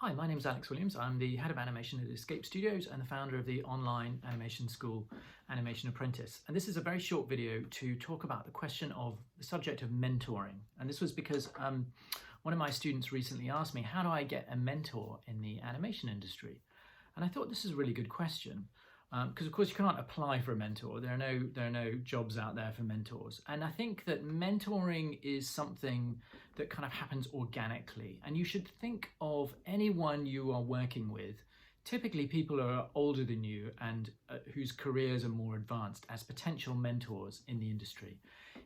Hi, my name is Alex Williams. I'm the head of animation at Escape Studios and the founder of the online animation school Animation Apprentice. And this is a very short video to talk about the question of the subject of mentoring. And this was because one of my students recently asked me, how do I get a mentor in the animation industry? And I thought this is a really good question. Because of course you can't apply for a mentor. There are no jobs out there for mentors. And I think that mentoring is something that kind of happens organically. And you should think of anyone you are working with, typically people who are older than you and whose careers are more advanced, as potential mentors in the industry.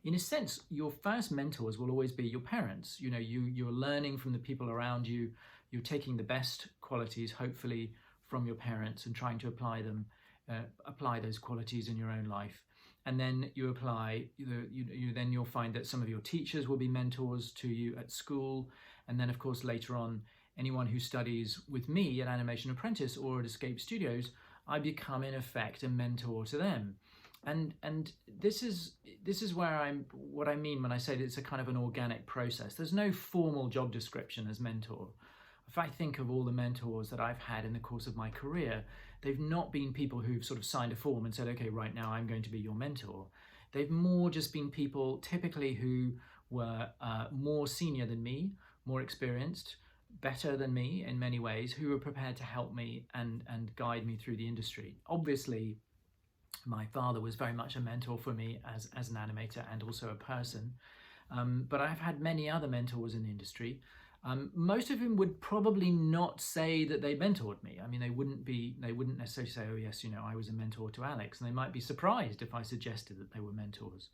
In a sense, your first mentors will always be your parents. You know, you're learning from the people around you. You're taking the best qualities, hopefully, from your parents and trying to apply those qualities in your own life. And then you apply, then you'll find that some of your teachers will be mentors to you at school. And then of course, later on, anyone who studies with me at Animation Apprentice or at Escape Studios, I become in effect a mentor to them. And this is what I mean when I say that it's a kind of an organic process. There's no formal job description as mentor. If I think of all the mentors that I've had in the course of my career, they've not been people who've sort of signed a form and said, okay, right now I'm going to be your mentor. They've more just been people typically who were more senior than me, more experienced, better than me in many ways, who were prepared to help me and guide me through the industry. Obviously, my father was very much a mentor for me as an animator and also a person. But I've had many other mentors in the industry. Most of them would probably not say that they mentored me. I mean, they wouldn't necessarily say, oh yes, I was a mentor to Alex. And they might be surprised if I suggested that they were mentors.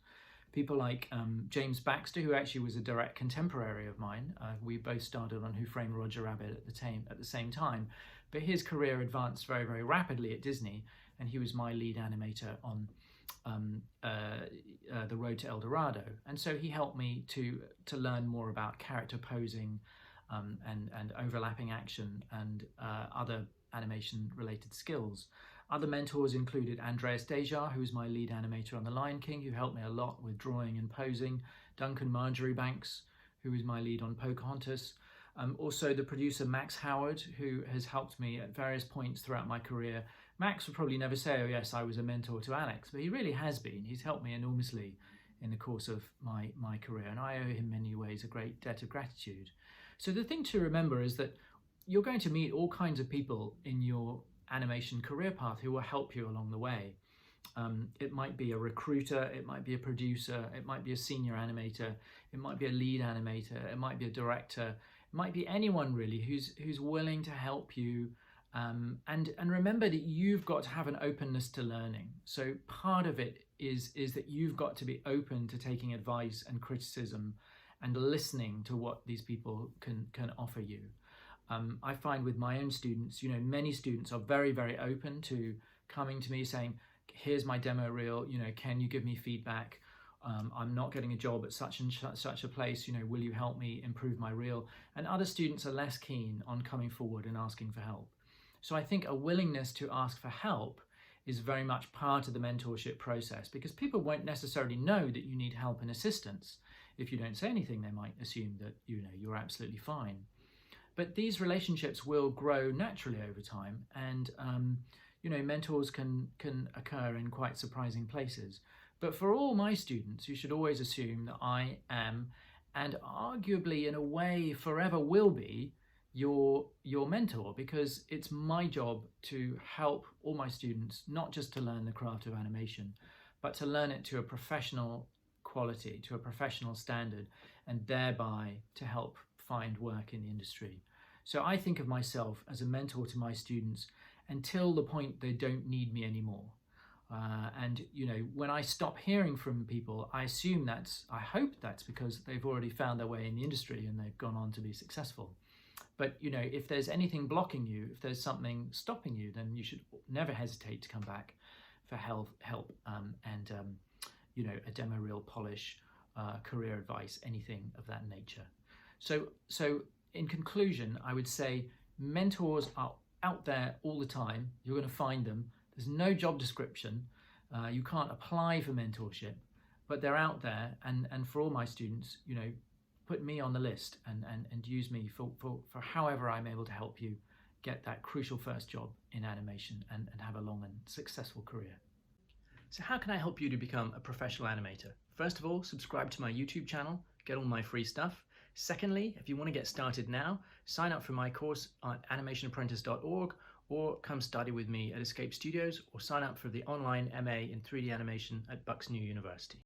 People like James Baxter, who actually was a direct contemporary of mine. We both started on Who Framed Roger Rabbit at the same time. But his career advanced very, very rapidly at Disney. And he was my lead animator on The Road to El Dorado. And so he helped me to learn more about character posing, and overlapping action and other animation-related skills. Other mentors included Andreas Deja, who was my lead animator on The Lion King, who helped me a lot with drawing and posing. Duncan Marjoribanks, who was my lead on Pocahontas. Also the producer Max Howard, who has helped me at various points throughout my career. Max would probably never say, oh yes, I was a mentor to Alex, but he really has been. He's helped me enormously in the course of my career, and I owe him in many ways a great debt of gratitude. So the thing to remember is that you're going to meet all kinds of people in your animation career path who will help you along the way. It might be a recruiter, it might be a producer, it might be a senior animator, it might be a lead animator, it might be a director, it might be anyone really who's willing to help you. And remember that you've got to have an openness to learning. So part of it is that you've got to be open to taking advice and criticism and listening to what these people can offer you. I find with my own students, many students are very, very open to coming to me saying, here's my demo reel, can you give me feedback? I'm not getting a job at such and such a place, will you help me improve my reel? And other students are less keen on coming forward and asking for help. So I think a willingness to ask for help is very much part of the mentorship process, because people won't necessarily know that you need help and assistance. If you don't say anything, they might assume that you're absolutely fine. But these relationships will grow naturally over time, and mentors can occur in quite surprising places. But for all my students, you should always assume that I am, and arguably in a way forever will be, your mentor, because it's my job to help all my students not just to learn the craft of animation, but to learn it to a professional quality, to a professional standard, and thereby to help find work in the industry. So I think of myself as a mentor to my students until the point they don't need me anymore. And when I stop hearing from people, I hope that's because they've already found their way in the industry and they've gone on to be successful. But if there's anything blocking you, if there's something stopping you, then you should never hesitate to come back for help and a demo reel polish, career advice, anything of that nature. So in conclusion, I would say mentors are out there all the time. You're going to find them. There's no job description. You can't apply for mentorship, but they're out there. And for all my students, put me on the list and use me for however I'm able to help you get that crucial first job in animation and have a long and successful career. So how can I help you to become a professional animator? First of all, subscribe to my YouTube channel, get all my free stuff. Secondly, if you want to get started now, sign up for my course at animationapprentice.org, or come study with me at Escape Studios, or sign up for the online MA in 3D animation at Bucks New University.